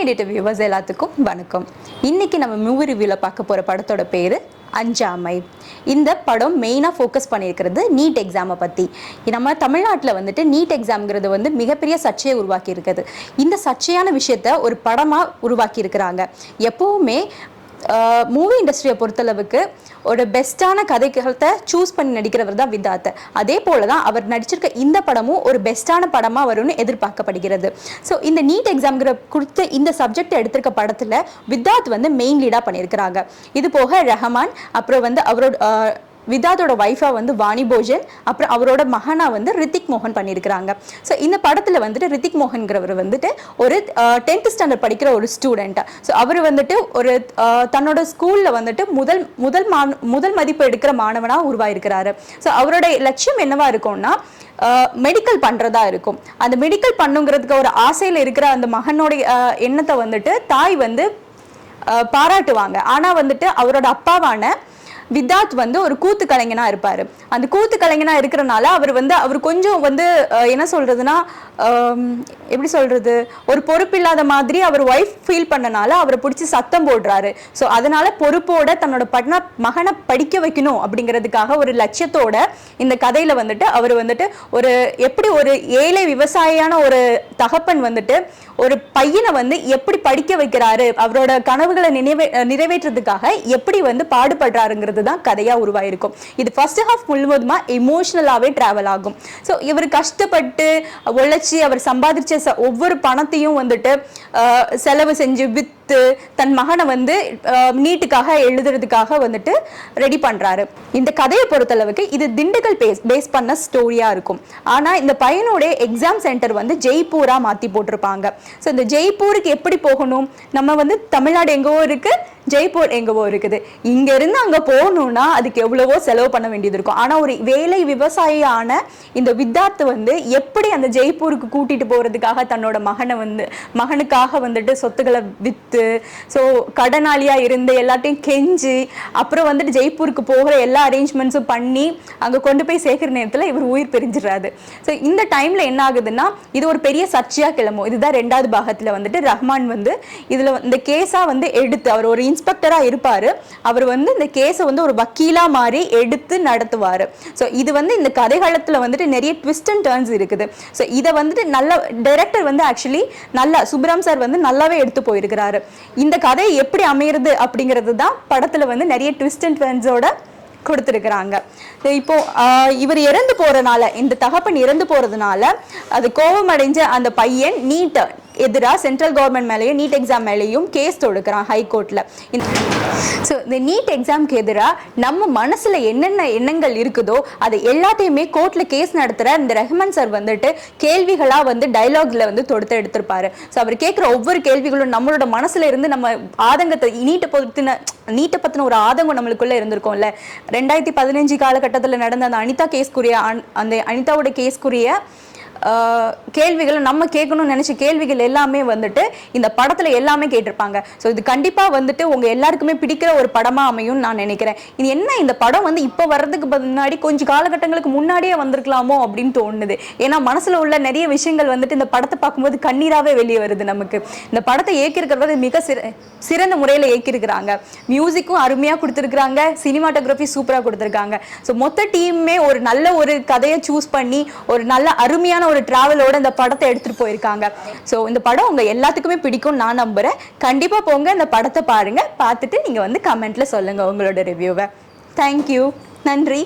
Editor viewers எல்லாத்துக்கும் வணக்கம். இன்னைக்கு நம்ம மூவி ரிவ்யூவில் பார்க்க போகிற படத்தோட பேர் அஞ்சாமை. இந்த படம் மெயினாக ஃபோக்கஸ் பண்ணியிருக்கிறது நீட் எக்ஸாமை பற்றி. நம்ம தமிழ்நாட்டில் வந்துட்டு நீட் எக்ஸாம்ங்கிறது வந்து மிகப்பெரிய சர்ச்சையை உருவாக்கி இருக்குது. இந்த சர்ச்சையான விஷயத்த ஒரு படமாக உருவாக்கி இருக்கிறாங்க. எப்போவுமே மூவி இண்டஸ்ட்ரியை பொறுத்தளவுக்கு ஒரு பெஸ்ட்டான கதைகளை சூஸ் பண்ணி நடிக்கிறவர் தான் வித்தாத். அதே போல தான் அவர் நடிச்சிருக்க இந்த படமும் ஒரு பெஸ்ட்டான படமாக வரும்னு எதிர்பார்க்கப்படுகிறது. ஸோ இந்த நீட் எக்ஸாம்ங்கிற கொடுத்த இந்த சப்ஜெக்ட் எடுத்திருக்க படத்தில் வித்தாத் வந்து மெயின் லீடாக பண்ணியிருக்கிறாங்க. இது போக ரஹமான், அப்புறம் வந்து அவரோட வித்தாத்தோட ஒய்ஃபா வந்து வாணி போஜன், அப்புறம் அவரோட மகனா வந்து ரித்திக் மோகன் பண்ணியிருக்கிறாங்க. ஸோ இந்த படத்தில் வந்துட்டு ரித்திக் மோகன்கிறவர் வந்துட்டு ஒரு 10th ஸ்டாண்டர்ட் படிக்கிற ஒரு ஸ்டூடெண்ட். ஸோ அவர் வந்துட்டு ஒரு தன்னோட ஸ்கூலில் வந்துட்டு முதல் மதிப்பு எடுக்கிற மாணவனாக உருவாயிருக்கிறாரு. ஸோ அவரோட லட்சியம் என்னவா இருக்கும்னா மெடிக்கல் பண்ணுறதா இருக்கும். அந்த மெடிக்கல் பண்ணுங்கிறதுக்கு ஒரு ஆசையில் இருக்கிற அந்த மகனோட எண்ணத்தை வந்துட்டு தாய் வந்து பாராட்டுவாங்க. ஆனால் வந்துட்டு அவரோட அப்பாவான வித்தாத் வந்து ஒரு கூத்து கலைஞனா இருப்பாரு. அந்த கூத்து கலைஞனா இருக்கிறனால அவர் கொஞ்சம் வந்து என்ன சொல்றதுன்னா எப்படி சொல்றது, ஒரு பொறுப்பில்லாத மாதிரி அவர் ஒய்ஃப் ஃபீல் பண்ணனால அவரை பிடிச்சி சத்தம் போடுறாரு. ஸோ அதனால பொறுப்போட தன்னோட மகனை படிக்க வைக்கணும் அப்படிங்கிறதுக்காக ஒரு லட்சியத்தோட இந்த கதையில வந்துட்டு அவர் வந்துட்டு ஒரு எப்படி ஒரு ஏழை விவசாயியான ஒரு தகப்பன் வந்துட்டு ஒரு பையனை வந்து எப்படி படிக்க வைக்கிறாரு, அவரோட கனவுகளை நிறைவேற்றதுக்காக எப்படி வந்து பாடுபடுறாருங்கிறது தான் கதையா உருவாயிருக்கும். இது ஃபர்ஸ்ட் ஹாஃப் முழுவதுமா எமோஷனலாவே டிராவல் ஆகும். ஸோ இவர் கஷ்டப்பட்டு உழைச்சி அவர் சம்பாதிச்ச ஒவ்வொரு பணத்தையும் வந்துட்டு செலவு செஞ்சு வித்து தன் மகனை வந்து நீட்டுக்காக எழுதுறதுக்காக வந்துட்டு ரெடி பண்றாரு. இந்த கதையை பொறுத்தளவுக்கு இது திண்டுக்கல் பேஸ் பண்ண ஸ்டோரியா இருக்கும். ஆனா இந்த பையனோட எக்ஸாம் சென்டர் வந்து ஜெய்ப்பூரா மாத்தி போட்டிருப்பாங்க. ஸோ இந்த ஜெய்ப்பூருக்கு எப்படி போகணும், நம்ம வந்து தமிழ்நாடு எங்கவோ இருக்கு, ஜெய்ப்பூர் எங்கவோ இருக்குது. இங்க இருந்து அங்க போகணும்னா அதுக்கு எவ்வளவோ செலவு பண்ண வேண்டியது இருக்கும். ஆனா ஒரு வேலை விவசாயியான இந்த வித்தாத் வந்து எப்படி அந்த ஜெய்ப்பூருக்கு கூட்டிட்டு போறதுக்காக தன்னோட மகனுக்காக வந்துட்டு சொத்துக்களை வித்து, ஸோ கடனாளியா இருந்து எல்லாத்தையும் கெஞ்சி அப்புறம் வந்துட்டு ஜெய்ப்பூருக்கு போகிற எல்லா அரேஞ்ச்மெண்ட்ஸும் பண்ணி அங்க கொண்டு போய் சேர்க்கிற நேரத்தில் இவர் உயிர் பிரிஞ்சிடறாரு. ஸோ இந்த டைம்ல என்ன ஆகுதுன்னா இது ஒரு பெரிய சர்ச்சையா கிளம்பும். இதுதான் 2வது பாகத்துல வந்துட்டு ரஹ்மான் வந்து இதுல இந்த கேஸா வந்து எடுத்து, அவர் ஒரு இன்ஸ்பெக்டரா இருப்பாரு, அவர் வந்து இந்த கேஸை வந்து ஒரு வக்கீலா மாதிரி எடுத்து நடத்துவாரு. ஸோ இது வந்து இந்த கதைகளத்துல வந்துட்டு நிறைய ட்விஸ்ட் அண்ட் டர்ன்ஸ் இருக்குது. ஸோ இதை வந்துட்டு நல்ல டைரக்டர் வந்து ஆக்சுவலி நல்லா சுப்ராம் சார் வந்து நல்லாவே எடுத்து போயிருக்கிறாரு. இந்த கதை எப்படி அமையிறது அப்படிங்கிறது தான் படத்துல வந்து நிறைய ட்விஸ்ட் அண்ட் டர்ன்ஸோட கொடுத்துருக்குறாங்க. இப்போ இவர் இறந்து போறதுனால, இந்த தகப்பன் இறந்து போறதுனால அது கோபம் அடைஞ்ச அந்த பையன் நீட் எதிராக சென்ட்ரல் கவர்மெண்ட் மேலேயும் நீட் எக்ஸாம் மேலேயும் கேஸ் தொடுக்கிறான் ஹைகோர்ட்ல. ஸோ இந்த நீட் எக்ஸாம்க்கு எதிராக நம்ம மனசுல என்னென்ன எண்ணங்கள் இருக்குதோ அதை எல்லாத்தையுமே கோர்ட்ல கேஸ் நடத்துற இந்த ரஹ்மான் சார் வந்துட்டு கேள்விகளா வந்து டைலாக்ல வந்து தொடுத்து எடுத்திருப்பாரு. ஸோ அவர் கேட்குற ஒவ்வொரு கேள்விகளும் நம்மளோட மனசுல இருந்து நம்ம ஆதங்கத்தை நீட்டை பத்தின ஒரு ஆதங்கம் நம்மளுக்குள்ள இருந்திருக்கும்ல. 2015 காலகட்டத்தில் நடந்த அந்த அனிதாவோட கேஸ்குரிய கேள்விகளை நம்ம கேட்கணும்னு நினைச்ச கேள்விகள் எல்லாமே வந்துட்டு இந்த படத்துல எல்லாமே கேட்டிருப்பாங்க. ஸோ இது கண்டிப்பா வந்துட்டு உங்க எல்லாருக்குமே பிடிக்கிற ஒரு படமா அமையும் நான் நினைக்கிறேன். இது என்ன, இந்த படம் வந்து இப்போ வர்றதுக்கு முன்னாடி கொஞ்சம் காலகட்டங்களுக்கு முன்னாடியே வந்திருக்கலாமோ அப்படின்னு தோணுது. ஏன்னா மனசுல உள்ள நிறைய விஷயங்கள் வந்துட்டு இந்த படத்தை பார்க்கும்போது கண்ணீராவே வெளியே வருது நமக்கு. இந்த படத்தை இயக்கியிருக்கிறது மிக சிறந்த முறையில் இயக்கியிருக்கிறாங்க. மியூசிக்கும் அருமையாக கொடுத்துருக்குறாங்க, சினிமாட்டோகிராஃபி சூப்பராக கொடுத்துருக்காங்க. ஸோ மொத்த டீமுமே ஒரு நல்ல ஒரு கதையை சூஸ் பண்ணி ஒரு நல்ல அருமையான ஒரு டிராவலோட இந்த படத்தை எடுத்துட்டு போயிருக்காங்க. ஸோ இந்த படம் உங்க எல்லாத்துக்குமே பிடிக்கும் நான் நம்புறேன். கண்டிப்பா போங்க, இந்த படத்தை பாருங்க, பார்த்துட்டு நீங்க வந்து கமெண்ட்ல சொல்லுங்க உங்களோட ரிவ்யூவை. தேங்க்யூ, நன்றி.